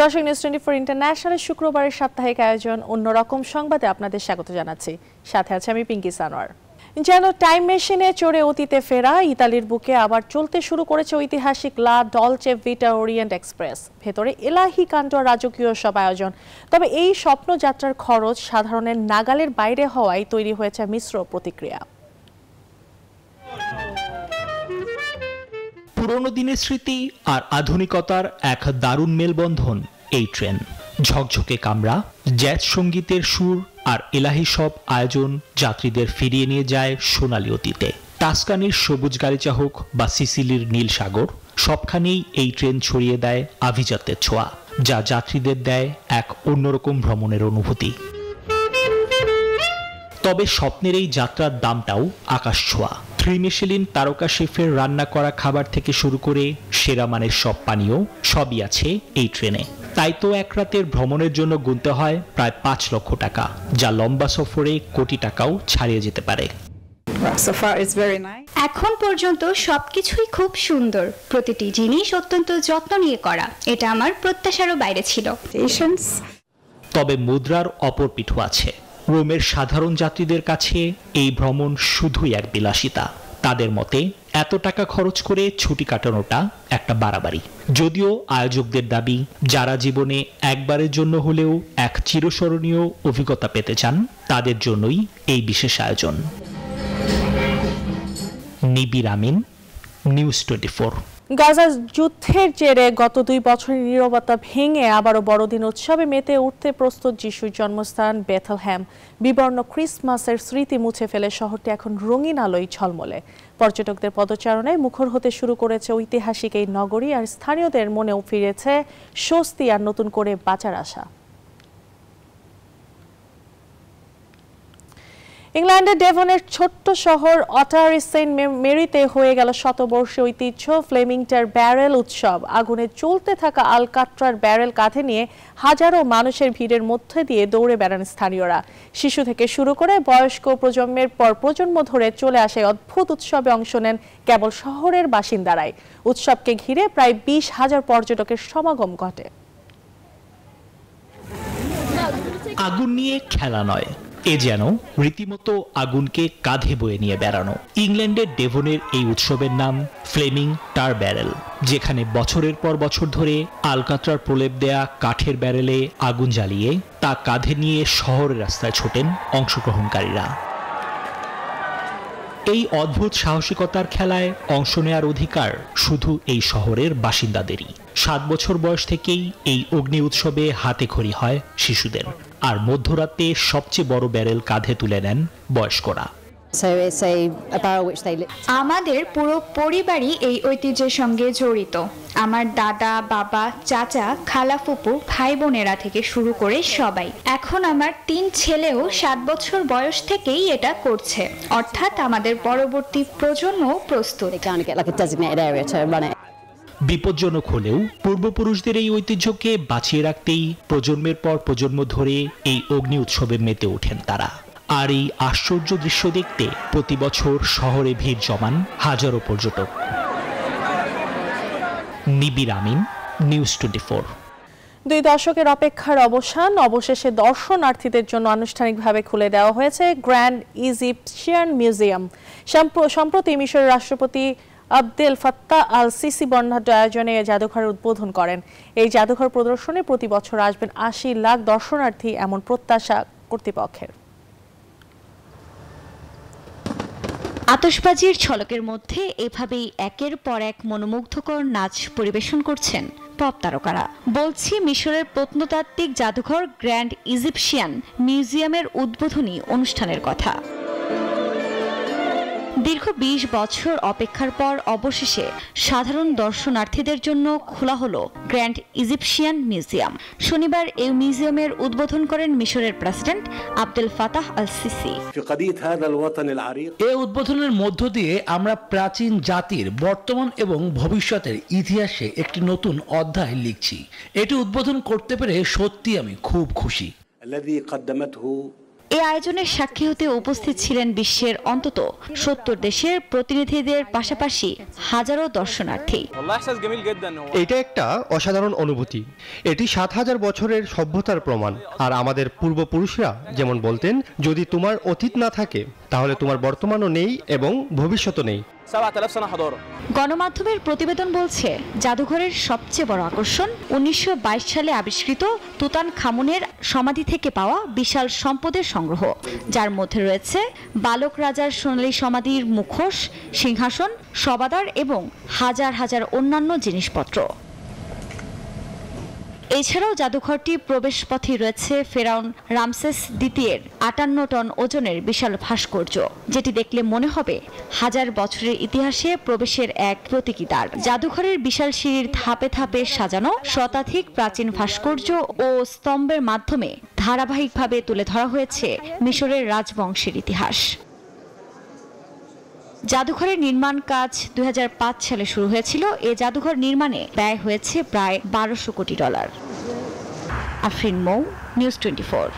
দর্শক, news 24 international শুক্রবারের সাপ্তাহিক আয়োজন অন্যরকম সংবাদে আপনাদের স্বাগত জানাচ্ছি। সাথে আছে আমি পিঙ্কি সানোয়ার। যেন টাইম মেশিনে চড়ে অতীতে ফেরা, ইতালির বুকে আবার চলতে শুরু করেছে ঐতিহাসিক লা ডলচে ভিটা ওরিয়েন্ট এক্সপ্রেস। ভেতরে এলাহি কাণ্ড, রাজকীয় সব আয়োজন। তবে এই স্বপ্নযাত্রার খরচ সাধারণের নাগালের বাইরে হওয়ায় তৈরি হয়েছে মিশ্র প্রতিক্রিয়া। পুরনো দিনের স্মৃতি আর আধুনিকতার এক দারুণ মেলবন্ধন এই ট্রেন। ঝকঝকে কামরা, জ্যাজ সঙ্গীতের সুর আর এলাহি সব আয়োজন যাত্রীদের ফিরিয়ে নিয়ে যায় সোনালি অতীতে। টাস্কানির সবুজ গালিচা হোক বা সিসিলির নীল সাগর, সবখানেই এই ট্রেন ছড়িয়ে দেয় আভিজাত্যের ছোঁয়া, যা যাত্রীদের দেয় এক অন্যরকম ভ্রমণের অনুভূতি। তবে স্বপ্নের এই যাত্রার দামটাও আকাশ ছোঁয়া। 3 মিশেলিন তারকা শেফের রান্না করা খাবার থেকে শুরু করে সেরা মানের সব পানীয় সবই আছে এই ট্রেনে। তাই তো এক রাতের ভ্রমণের জন্য গুনতে হয় প্রায় 5 লক্ষ টাকা, যা লম্বা সফরে কোটি টাকাও ছাড়িয়ে যেতে পারে। এখন পর্যন্ত সবকিছুই খুব সুন্দর, প্রতিটি জিনিস অত্যন্ত যত্ন নিয়ে করা। এটা আমার প্রত্যাশারও বাইরে ছিল। তবে মুদ্রার অপর পিঠু আছে। রোমের সাধারণ যাত্রীদের কাছে এই ভ্রমণ শুধুই এক বিলাসিতা। তাদের মতে এত টাকা খরচ করে ছুটি কাটানোটা একটা বাড়াবাড়ি। যদিও আয়োজকদের দাবি, যারা জীবনে একবারের জন্য হলেও এক চিরস্মরণীয় অভিজ্ঞতা পেতে চান, তাদের জন্যই এই বিশেষ আয়োজন। নিবির আমিন, নিউজ 24। গাজা যুদ্ধের জেরে গত 2 বছরের নীরবতা ভেঙে আবারও বড়দিন উৎসবে মেতে উঠতে প্রস্তুত যিশুর জন্মস্থান বেথলহ্যাম। বিবর্ণ ক্রিসমাসের স্মৃতি মুছে ফেলে শহরটি এখন রঙিন আলোয় ঝলমলে। পর্যটকদের পদচারণায় মুখর হতে শুরু করেছে ঐতিহাসিক এই নগরী, আর স্থানীয়দের মনেও ফিরেছে স্বস্তি আর নতুন করে বাঁচার আশা। ইংল্যান্ডের ডেভনের ছোট্ট শহর অটারি সেন্ট মেরিতে হয়ে গেল শতবর্ষীয় ঐতিহ্য ফ্লেমিংটার ব্যারেল উৎসব। আগুনে চলতে থাকা আলকাট্রার ব্যারেল কাঁধে নিয়ে হাজারো মানুষের ভিড়ের মধ্যে দিয়ে দৌড়ে বেড়ান স্থানীয়রা। শিশু থেকে শুরু করে বয়স্ক প্রজন্মের পর প্রজন্ম ধরে চলে আসে অদ্ভুত উৎসবে অংশ নেন কেবল শহরের বাসিন্দারাই। উৎসবকে ঘিরে প্রায় 20,000 পর্যটকের সমাগম ঘটে। আগুন নিয়ে খেলা নয়, এ যেন রীতিমতো আগুনকে কাঁধে বয়ে নিয়ে বেড়ানো। ইংল্যান্ডের ডেভনের এই উৎসবের নাম ফ্লেমিং টার ব্যারেল, যেখানে বছরের পর বছর ধরে আলকাট্রার প্রলেপ দেয়া কাঠের ব্যারেলে আগুন জ্বালিয়ে তা কাঁধে নিয়ে শহরের রাস্তায় ছোটেন অংশগ্রহণকারীরা। এই অদ্ভুত সাহসিকতার খেলায় অংশ নেওয়ার অধিকার শুধু এই শহরের বাসিন্দাদেরই। 7 বছর বয়স থেকেই এই অগ্নি উৎসবে হাতে খড়ি হয় শিশুদের, আর মধ্যরাতে সবচেয়ে বড় ব্যারেল কাঁধে তুলে নেন বয়স্করা। আমাদের পুরো পরিবারই এই ঐতিহ্যের সঙ্গে জড়িত। আমার দাদা, বাবা, চাচা, খালা, ফুপু, ভাই বোনেরা থেকে শুরু করে সবাই। এখন আমার 3 ছেলেও 7 বছর বয়স থেকেই এটা করছে, অর্থাৎ আমাদের পরবর্তী প্রজন্মও প্রস্তুত। বিপজ্জনক হলেও পূর্বপুরুষদের এই ঐতিহ্যকে বাঁচিয়ে রাখতেই প্রজন্মের পর প্রজন্ম ধরে এই অগ্নি উৎসবে মেতে ওঠেন তারা। আর এই আশ্চর্য দৃশ্য দেখতে প্রতি বছর শহরে ভিড় জমান হাজারো পর্যটক। নিবির আমিন, নিউজ 24। 2 দশকের অপেক্ষার অবসান, অবশেষে দর্শনার্থীদের জন্য আনুষ্ঠানিকভাবে খুলে দেওয়া হয়েছে গ্র্যান্ড ইজিপশিয়ান মিউজিয়াম। সম্প্রতি মিশরের রাষ্ট্রপতি আবদেল ফাত্তাহ আল সিসি বর্ণাঢ্য আয়োজনে এই জাদুঘরের উদ্বোধন করেন। এই জাদুঘর প্রদর্শনে প্রতি বছর আসবেন 80 লাখ দর্শনার্থী, এমন প্রত্যাশা কর্তৃপক্ষের। আতশবাজির ঝলকের মধ্যে এভাবেই একের পর এক মনোমুগ্ধকর নাচ পরিবেশন করছেন পপ তারকারা। বলছি মিশরের প্রত্নতাত্ত্বিক জাদুঘর গ্র্যান্ড ইজিপশিয়ান মিউজিয়ামের উদ্বোধনী অনুষ্ঠানের কথা। দীর্ঘ 20 বছর অপেক্ষার পর অবশেষে সাধারণ দর্শনার্থীদের জন্য খোলা হলো গ্র্যান্ড ইজিপশিয়ান মিউজিয়াম। শনিবার এই মিউজিয়ামের উদ্বোধন করেন মিশরের president Abdel Fattah al Sisi. এই উদ্বোধনের মধ্য দিয়ে আমরা প্রাচীন জাতির বর্তমান এবং ভবিষ্যতের ইতিহাসে একটি নতুন অধ্যায় লিখছি। এটি উদ্বোধন করতে পেরে সত্যি আমি খুব খুশি। এই আয়োজনের সাক্ষী হতে উপস্থিত ছিলেন বিশ্বের অন্তত 70 দেশের প্রতিনিধিদের পাশাপাশি হাজারো দর্শনার্থী। এটা একটা অসাধারণ অনুভূতি। এটি 7000 বছরের সভ্যতার প্রমাণ। আর আমাদের পূর্বপুরুষরা যেমন বলতেন, যদি তোমার অতীত না থাকে তাহলে তোমার বর্তমানও নেই এবং ভবিষ্যৎও নেই। গণমাধ্যমের প্রতিবেদন বলছে, জাদুঘরের সবচেয়ে বড় আকর্ষণ 1922 সালে আবিষ্কৃত তুতানখামুনের সমাধি থেকে পাওয়া বিশাল সম্পদের সংগ্রহ, যার মধ্যে রয়েছে বালক রাজার সোনালী সমাধির মুখোশ, সিংহাসন, শবাধার এবং হাজার হাজার অন্যান্য জিনিসপত্র। এছাড়াও জাদুঘরটি প্রবেশপথে রয়েছে ফেরাউন রামসেস দ্বিতীয়ের 58 টন ওজনের বিশাল ভাস্কর্য, যেটি দেখলে মনে হবে হাজার বছরের ইতিহাসে প্রবেশের এক প্রতীকীদ্বার। জাদুঘরের বিশাল সিঁড়ির ধাপে ধাপে সাজানো শতাধিক প্রাচীন ভাস্কর্য ও স্তম্ভের মাধ্যমে ধারাবাহিকভাবে তুলে ধরা হয়েছে মিশরের রাজবংশের ইতিহাস। জাদুঘরের নির্মাণ কাজ 2005 সালে শুরু হয়েছিল। এই জাদুঘর নির্মাণে ব্যয় হয়েছে প্রায় $1200 কোটি। আফরিন মৌ, নিউজ 24।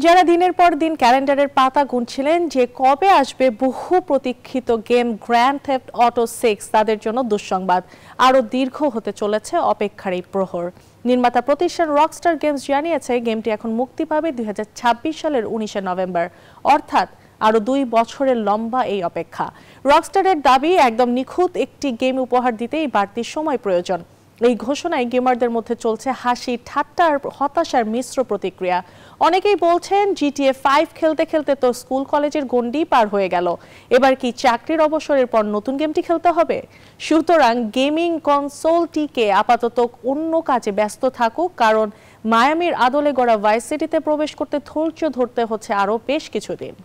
যারা দিনের পর দিন ক্যালেন্ডারের পাতা গুনছিলেন যে কবে আসবে বহু প্রতীক্ষিত গেম গ্র্যান্ড থেফট অটো 6, তাদের জন্য দুঃসংবাদ। আরও দীর্ঘ হতে চলেছে অপেক্ষার এই প্রহর। নির্মাতা প্রতিষ্ঠান রকস্টার গেমস জানিয়েছে, গেমটি এখন মুক্তি পাবে 2026 সালের 19 নভেম্বর, অর্থাৎ আরও 2 বছরের লম্বা এই অপেক্ষা। রকস্টারের দাবি, একদম নিখুঁত একটি গেম উপহার দিতেই বাড়তি সময় প্রয়োজন। এই ঘোষণায় গেমারদের মধ্যে চলছে হাসি, ঠাট্টা আর হতাশার মিশ্র প্রতিক্রিয়া। অনেকেই বলছেন, GTA 5 খেলতে খেলতে তো স্কুল কলেজের গণ্ডি পার হয়ে গেল, এবার কি চাকরির অবসরের পর নতুন গেমটি খেলতে হবে? সুতরাং গেমিং কনসোলটিকে আপাতত অন্য কাজে ব্যস্ত থাকুক, কারণ মায়ামির আদলে গড়া ভাইস সিটিতে প্রবেশ করতে ধৈর্য ধরতে হচ্ছে আরও বেশ কিছুদিন।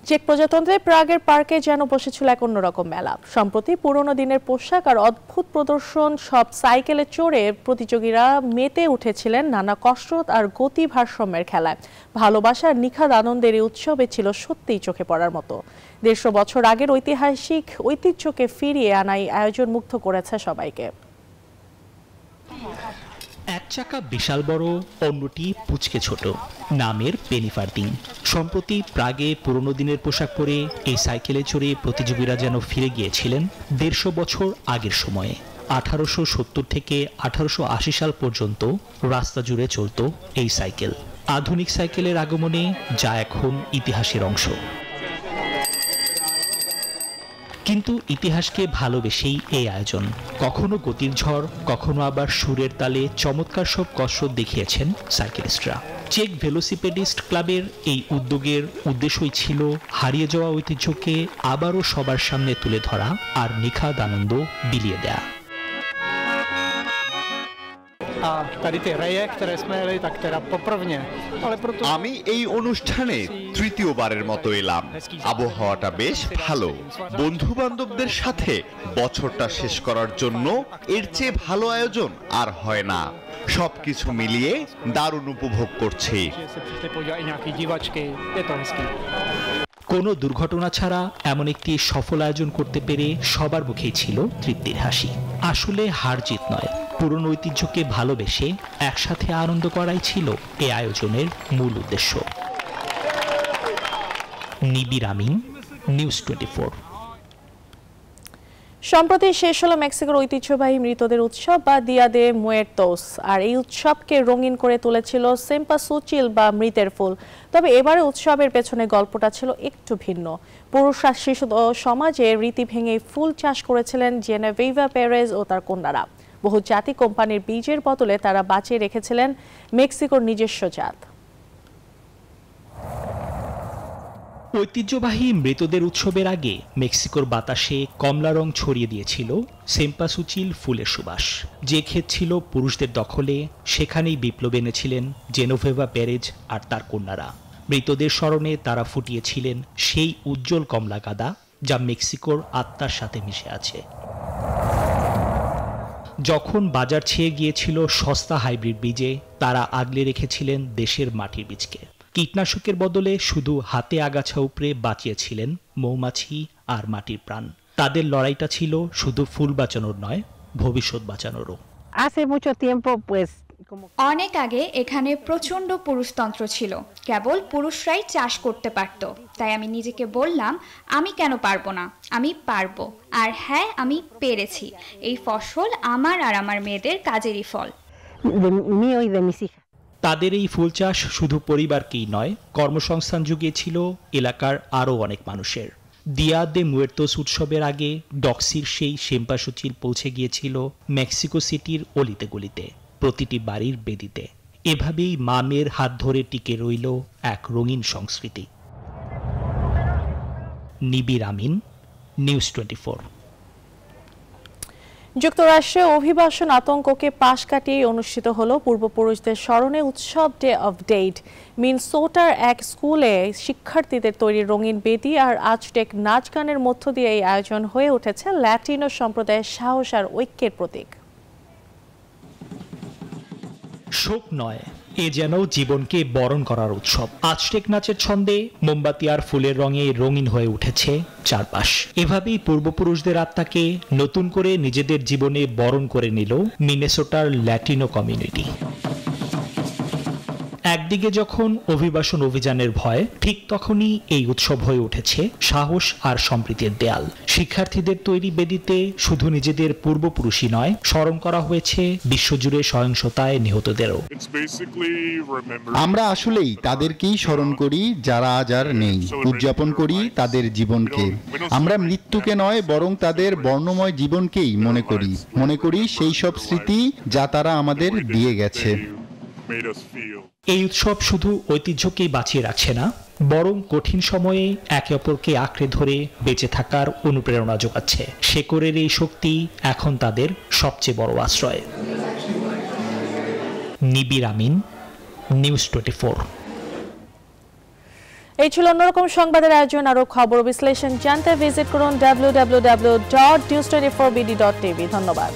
চেক প্রজাতন্ত্রে প্রাগের পার্কে যেন বসেছিল এক অন্যরকম মেলা। সম্প্রতি পুরনো দিনের পোশাক আর অদ্ভুত প্রদর্শন সব সাইকেলে চড়ে প্রতিযোগীরা মেতে উঠেছিলেন নানা কসরত আর গতি ভারসাম্যের খেলায়। ভালোবাসার নিখাদ আনন্দের এই উৎসবে ছিল সত্যিই চোখে পড়ার মতো। 150 বছর আগের ঐতিহাসিক ঐতিহ্যকে ফিরিয়ে আনাই আয়োজন মুগ্ধ করেছে সবাইকে। এক চাকা বিশাল বড়, অন্যটি পুচকে ছোট, নামের পেনি ফার্দিং। সম্প্রতি প্রাগে পুরনো দিনের পোশাক পরে এই সাইকেলে চড়ে প্রতিযোগীরা যেন ফিরে গিয়েছিলেন 150 বছর আগের সময়ে। 1870 থেকে 1880 সাল পর্যন্ত রাস্তা জুড়ে চলত এই সাইকেল। আধুনিক সাইকেলের আগমনে যা এখন ইতিহাসের অংশ। কিন্তু ইতিহাসকে ভালোবেসেই এই আয়োজন। কখনো গতির ঝড়, কখনো আবার সুরের তালে চমৎকার সব কসরত দেখিয়েছেন সাইকেলিস্টরা। চেক ভেলোসিপেডিস্ট ক্লাবের এই উদ্যোগের উদ্দেশ্যই ছিল হারিয়ে যাওয়া ঐতিহ্যকে আবারও সবার সামনে তুলে ধরা আর নিখাদ আনন্দ বিলিয়ে দেয়া। আমি এই অনুষ্ঠানে তৃতীয়বারের মতো এলাম। আবহাওয়াটা বেশ ভালো, বন্ধু বান্ধবদের সাথে বছরটা শেষ করার জন্য এর চেয়ে ভালো আয়োজন আর হয় না। সবকিছু মিলিয়ে দারুণ উপভোগ করছি। কোনো দুর্ঘটনা ছাড়া এমন একটি সফল আয়োজন করতে পেরে সবার মুখেই ছিল তৃপ্তির হাসি। আসলে হার জিত নয়, পুরনো ঐতিহ্যকে ভালোবেসে একসাথে আনন্দ করাই ছিল এই আয়োজনের মূল উদ্দেশ্য। নিবির আমিন, নিউজ 24। সম্প্রতি শেষ হলো মেক্সিকোর ঐতিহ্যবাহী মৃতদের উৎসব বা দিয়া দে মুয়ের্তোস, আর এই উৎসবকে রঙিন করে তুলেছিল সেম্পাসুচিল বা মৃতের ফুল। তবে এবারে উৎসবের পেছনে গল্পটা ছিল একটু ভিন্ন। পুরুষ আর শিশু সমাজে রীতি ভেঙে ফুল চাষ করেছিলেন জেনেভিভা পেরেজ ও তার কন্যারা। বহুজাতিক কোম্পানির বীজের বদলে তারা বাঁচিয়ে রেখেছিলেন মেক্সিকোর নিজস্ব জাত। ঐতিহ্যবাহী মৃতদের উৎসবের আগে মেক্সিকোর বাতাসে কমলা রং ছড়িয়ে দিয়েছিল সেম্পাসুচিল ফুলের সুবাস। যে ক্ষেত ছিল পুরুষদের দখলে, সেখানেই বিপ্লব এনেছিলেন জেনোভেভা পেরেজ আর তার কন্যারা। মৃতদের স্মরণে তারা ফুটিয়েছিলেন সেই উজ্জ্বল কমলা গাদা যা মেক্সিকোর আত্মার সাথে মিশে আছে। যখন বাজার ছেয়ে গিয়েছিল সস্তা হাইব্রিড বীজে, তারা আগলে রেখেছিলেন দেশের মাটির বীজকে। কীটনাশকের বদলে শুধু হাতে আগাছা উপড়ে বাঁচিয়েছিলেন মৌমাছি আর মাটির প্রাণ। তাদের লড়াইটা ছিল শুধু ফুল বাঁচানোর নয়, ভবিষ্যৎ বাঁচানোরও। hace mucho tiempo pues অনেক আগে এখানে প্রচন্ড পুরুষতন্ত্র ছিল, কেবল পুরুষরাই চাষ করতে পারত। তাই আমি নিজেকে বললাম, আমি কেন পারবো না, আমি পারবো। আর হ্যাঁ, আমি পেরেছি। এই ফসল আমার আর আমার মেয়েদের কাজেরই ফল। mío y de mis hijas। তাদের এই ফুল চাষ শুধু পরিবারকেই নয়, কর্মসংস্থান জুগিয়েছিল এলাকার আরও অনেক মানুষের। দিয়া দে মুয়ের্তোস উৎসবের আগে ডক্সির সেই সেম্পাসুচিল পৌঁছে গিয়েছিল মেক্সিকো সিটির অলিতে গলিতে, প্রতিটি বাড়ির বেদিতে। এভাবেই মা মেয়ের হাত ধরে টিকে রইল এক রঙিন সংস্কৃতি। নিবির আমিন, নিউজ 24। যুক্তরাষ্ট্রে অভিবাসন আতঙ্ককে পাশ কাটিয়ে অনুষ্ঠিত হলো পূর্বপুরুষদের স্মরণে উৎসব ডে অফ ডেড। মিনসোটার এক স্কুলে শিক্ষার্থীদের তৈরি রঙিন বেদি আর আজটেক নাচ গানের মধ্য দিয়ে এই আয়োজন হয়ে উঠেছে ল্যাটিনো সম্প্রদায়ের সাহস আর ঐক্যের প্রতীক। শোক নয়, এ যেন জীবনকে বরণ করার উৎসব। আজটেক নাচের ছন্দে মোমবাতি আর ফুলের রঙে রঙিন হয়ে উঠেছে চারপাশ। এভাবেই পূর্বপুরুষদের আত্মাকে নতুন করে নিজেদের জীবনে বরণ করে নিল মিনেসোটার ল্যাটিনো কমিউনিটি। একদিকে যখন অভিবাসন অভিযানের ভয়, ঠিক তখনই এই উৎসব হয়ে উঠেছে সাহস আর সম্প্রীতির দেয়াল। শিক্ষার্থীদের তৈরি বেদিতে শুধু নিজেদের পূর্বপুরুষই নয়, স্মরণ করা হয়েছে বিশ্বজুড়ে সহিংসতায় নিহতদেরও। আমরা আসলেই তাদেরকেই স্মরণ করি যারা আজ আর নেই, উদযাপন করি তাদের জীবনকে। আমরা মৃত্যুকে নয়, বরং তাদের বর্ণময় জীবনকেই মনে করি সেই সব স্মৃতি যা তারা আমাদের দিয়ে গেছে। এই উৎসব শুধু ঐতিহ্যকেই বাঁচিয়ে রাখছে না, বরং কঠিন সময়ে একে অপরকে আঁকড়ে ধরে বেঁচে থাকার অনুপ্রেরণা যোগাচ্ছে। শেকড়ের এই শক্তি এখন তাদের সবচেয়ে বড় আশ্রয়। নিবির আমিন, নিউজ 24। এই ছিল অন্যরকম সংবাদের আয়োজন। আরো খবর বিশ্লেষণ জানতে ভিজিট করুন www.news24bd.tv। ধন্যবাদ।